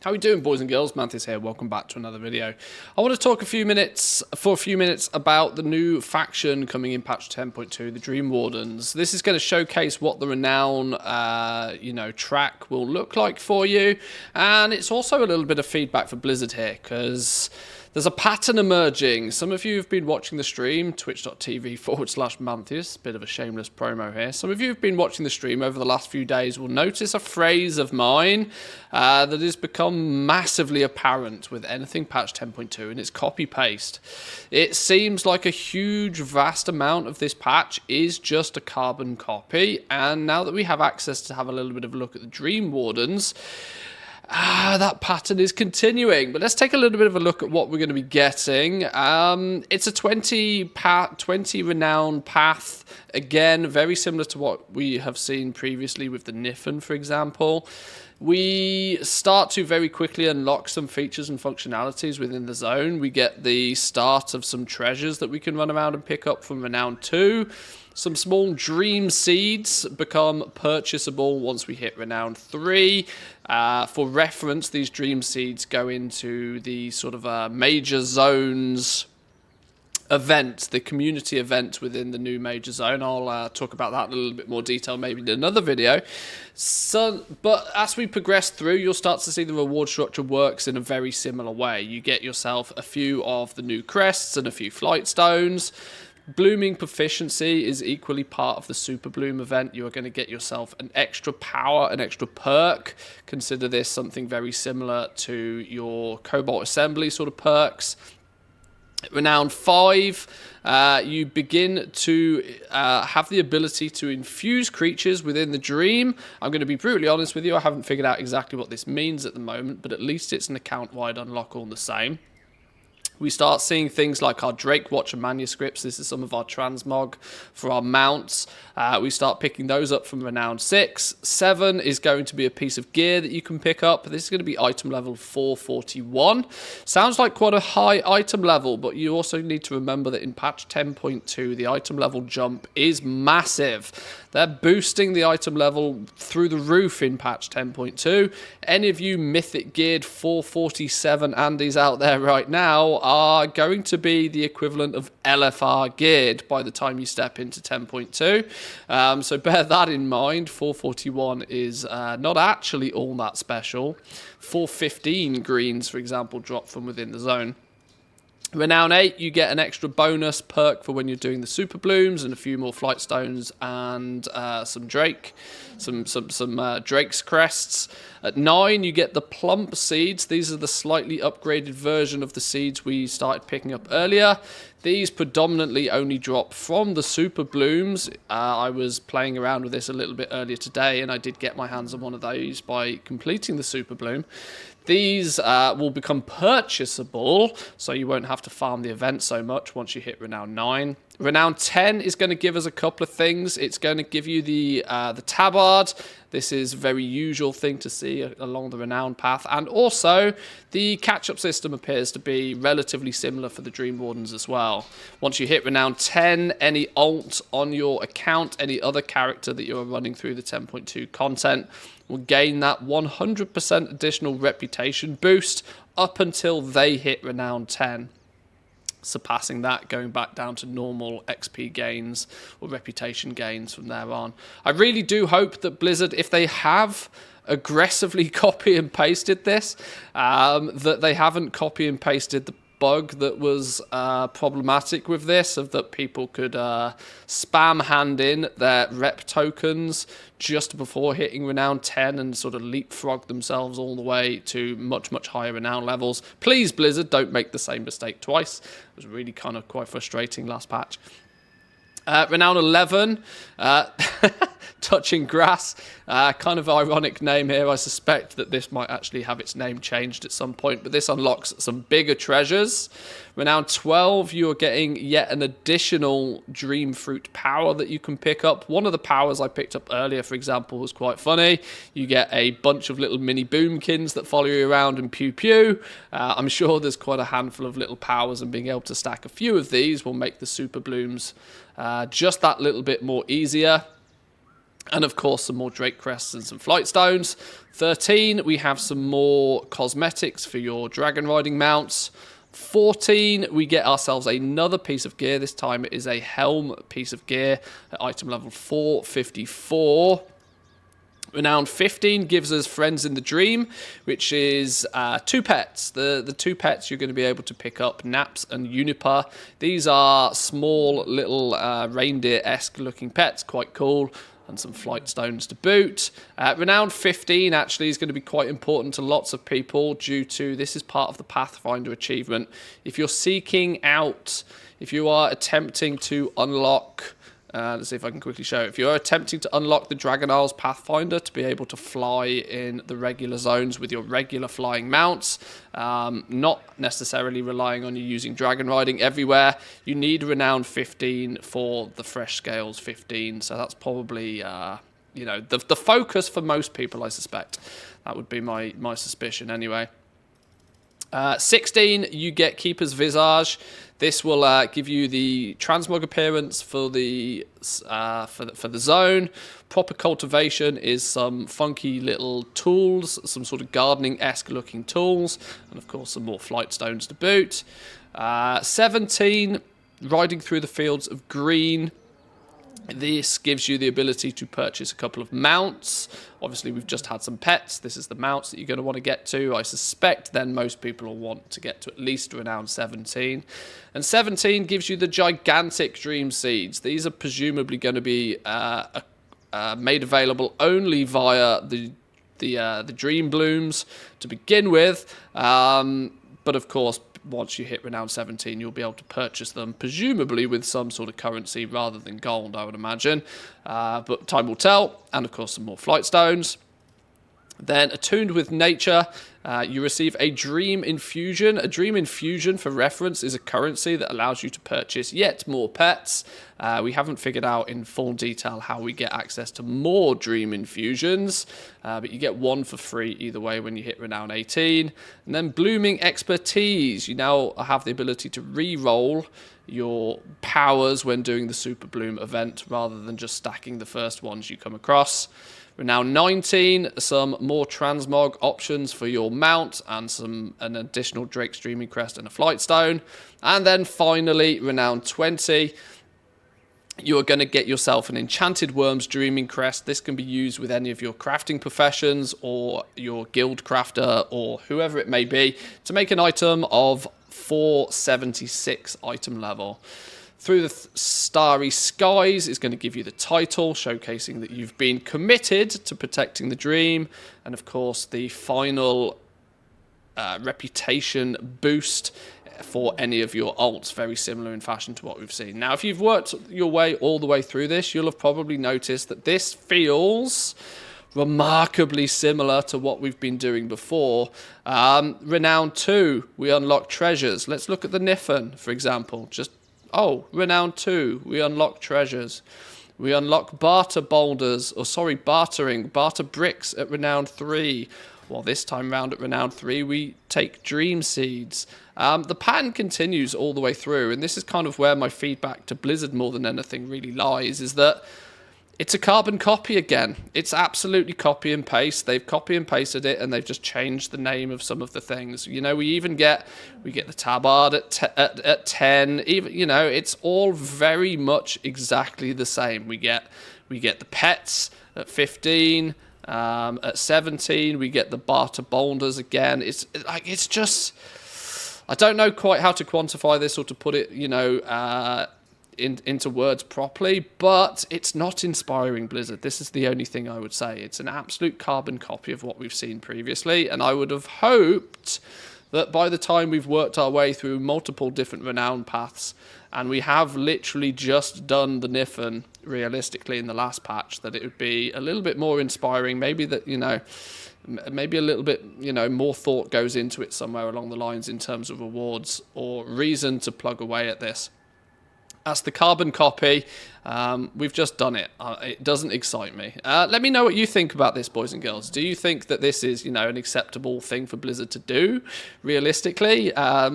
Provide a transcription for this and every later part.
How are we doing, boys and girls? Manthieus here. Welcome back to another video. I want to talk for a few minutes about the new faction coming in patch 10.2, the Dream Wardens. This is going to showcase what the Renown, track will look like for you, and it's also a little bit of feedback for Blizzard here because there's a pattern emerging. Some of you have been watching the stream, twitch.tv/Manthieus, bit of a shameless promo here. Some of you have been watching the stream over the last few days will notice a phrase of mine that has become massively apparent with anything patch 10.2, and it's copy-paste. It seems like a huge, vast amount of this patch is just a carbon copy, and now that we have access to have a little bit of a look at the Dream Wardens, that pattern is continuing. But let's take a little bit of a look at what we're going to be getting. It's a 20 renown path. Again, very similar to what we have seen previously with the Niffen, for example. We start to very quickly unlock some features and functionalities within the zone. We get the start of some treasures that we can run around and pick up from Renown 2. Some small dream seeds become purchasable once we hit Renown 3. For reference, these dream seeds go into the sort of major zones event, the community event within the new major zone. I'll talk about that in a little bit more detail maybe in another video. But as we progress through, you'll start to see the reward structure works in a very similar way. You get yourself a few of the new crests and a few flight stones. Blooming proficiency is equally part of the Super Bloom event. You are going to get yourself an extra power, an extra perk. Consider this something very similar to your Cobalt Assembly sort of perks. Renown 5, you begin to have the ability to infuse creatures within the dream. I'm going to be brutally honest with you, I haven't figured out exactly what this means at the moment, but at least it's an account-wide unlock all the same. We start seeing things like our Drake Watcher manuscripts. This is some of our transmog for our mounts. We start picking those up from Renown 6. 7 is going to be a piece of gear that you can pick up. This is going to be item level 441. Sounds like quite a high item level, but you also need to remember that in patch 10.2, the item level jump is massive. They're boosting the item level through the roof in patch 10.2. Any of you mythic geared 447 Andys out there right now are going to be the equivalent of LFR geared by the time you step into 10.2. So bear that in mind. 441 is not actually all that special. 415 greens, for example, drop from within the zone. Renown 8, you get an extra bonus perk for when you're doing the super blooms and a few more flight stones and some Drake's crests. At 9, you get the plump seeds. These are the slightly upgraded version of the seeds we started picking up earlier. These predominantly only drop from the super blooms. I was playing around with this a little bit earlier today, and I did get my hands on one of those by completing the super bloom. These will become purchasable, so you won't have to farm the event so much once you hit Renown 9. Renown 10 is going to give us a couple of things. It's going to give you the tabard. This is a very usual thing to see along the Renown path. And also, the catch-up system appears to be relatively similar for the Dream Wardens as well. Once you hit Renown 10, any alt on your account, any other character that you're running through the 10.2 content, will gain that 100% additional reputation boost up until they hit Renown 10. Surpassing that, going back down to normal XP gains or reputation gains from there on. I really do hope that Blizzard, if they have aggressively copy and pasted this, that they haven't copy and pasted the bug that was problematic with this, of that people could spam hand in their rep tokens just before hitting Renown 10 and sort of leapfrog themselves all the way to much, much higher Renown levels. Please, Blizzard, don't make the same mistake twice. It was really kind of quite frustrating last patch. Renown 11, Touching Grass, kind of ironic name here. I suspect that this might actually have its name changed at some point, but this unlocks some bigger treasures. Renown 12, you're getting yet an additional Dream Fruit power that you can pick up. One of the powers I picked up earlier, for example, was quite funny. You get a bunch of little mini boomkins that follow you around and pew pew. I'm sure there's quite a handful of little powers, and being able to stack a few of these will make the super blooms just that little bit more easier. And of course, some more Drake Crests and some Flight Stones. 13, we have some more cosmetics for your dragon riding mounts. 14, we get ourselves another piece of gear. This time it is a helm piece of gear at item level 454. Renown 15 gives us Friends in the Dream, which is 2 pets. The 2 pets you're going to be able to pick up, Naps and Uniper. These are small little reindeer-esque looking pets, quite cool, and some Flight Stones to boot. Renown 15 actually is going to be quite important to lots of people due to this is part of the Pathfinder achievement. If you're seeking out, if you are attempting to unlock... let's see if I can quickly show. If you're attempting to unlock the Dragon Isles Pathfinder to be able to fly in the regular zones with your regular flying mounts, not necessarily relying on you using dragon riding everywhere, you need Renown 15 for the Fresh Scales 15. So that's probably, you know, the focus for most people, I suspect. That would be my suspicion anyway. 16, you get Keeper's Visage. This will give you the transmog appearance for the zone. Proper Cultivation is some funky little tools, some sort of gardening-esque looking tools, and of course some more Flight Stones to boot. 17, Riding Through the Fields of Green. This gives you the ability to purchase a couple of mounts. Obviously, we've just had some pets. This is the mounts that you're going to want to get to. I suspect then most people will want to get to at least Renown 17. And 17 gives you the gigantic Dream Seeds. These are presumably going to be made available only via the Dream Blooms to begin with. But of course, once you hit Renown 17, you'll be able to purchase them, presumably with some sort of currency rather than gold, I would imagine. But time will tell. And of course, some more Flight Stones. Then, Attuned with Nature, you receive a Dream Infusion. A Dream Infusion, for reference, is a currency that allows you to purchase yet more pets. We haven't figured out in full detail how we get access to more Dream Infusions, but you get one for free either way when you hit Renown 18. And then Blooming Expertise. You now have the ability to re-roll your powers when doing the Super Bloom event rather than just stacking the first ones you come across. Renown 19, some more transmog options for your mount and an additional Drake Streaming Crest and a Flight Stone. And then finally, Renown 20, you are going to get yourself an Enchanted Worms Dreaming Crest. This can be used with any of your crafting professions or your guild crafter or whoever it may be to make an item of 476 item level. Through the Starry Skies is going to give you the title, showcasing that you've been committed to protecting the dream. And of course, the final reputation boost for any of your alts, very similar in fashion to what we've seen. Now, if you've worked your way all the way through this, you'll have probably noticed that this feels remarkably similar to what we've been doing before. Renown 2, we unlock treasures. Let's look at the Niffin, for example. Renown 2, we unlock treasures. We unlock barter bricks at Renown 3. Well, this time round at Renown 3, we take Dream Seeds. The pattern continues all the way through, and this is kind of where my feedback to Blizzard more than anything really lies, is that it's a carbon copy again. It's absolutely copy and paste. They've copy and pasted it, and they've just changed the name of some of the things. You know, we get the tabard at 10. Even, you know, it's all very much exactly the same. We get the pets at 15. At 17, we get the barter boulders again. It's just, I don't know quite how to quantify this or to put it, you know, into words properly, but it's not inspiring, Blizzard. This is the only thing I would say. It's an absolute carbon copy of what we've seen previously, and I would have hoped that by the time we've worked our way through multiple different Renown paths, and we have literally just done the Niffin realistically in the last patch, that it would be a little bit more inspiring. Maybe that, you know, maybe a little bit, you know, more thought goes into it somewhere along the lines in terms of rewards or reason to plug away at this. That's the carbon copy. We've just done it. It doesn't excite me. Let me know what you think about this, boys and girls. Do you think that this is, you know, an acceptable thing for Blizzard to do, realistically?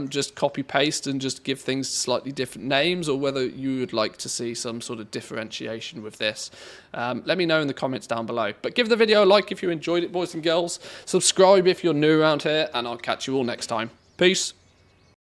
Just copy-paste and just give things slightly different names, or whether you would like to see some sort of differentiation with this? Let me know in the comments down below. But give the video a like if you enjoyed it, boys and girls. Subscribe if you're new around here, and I'll catch you all next time. Peace.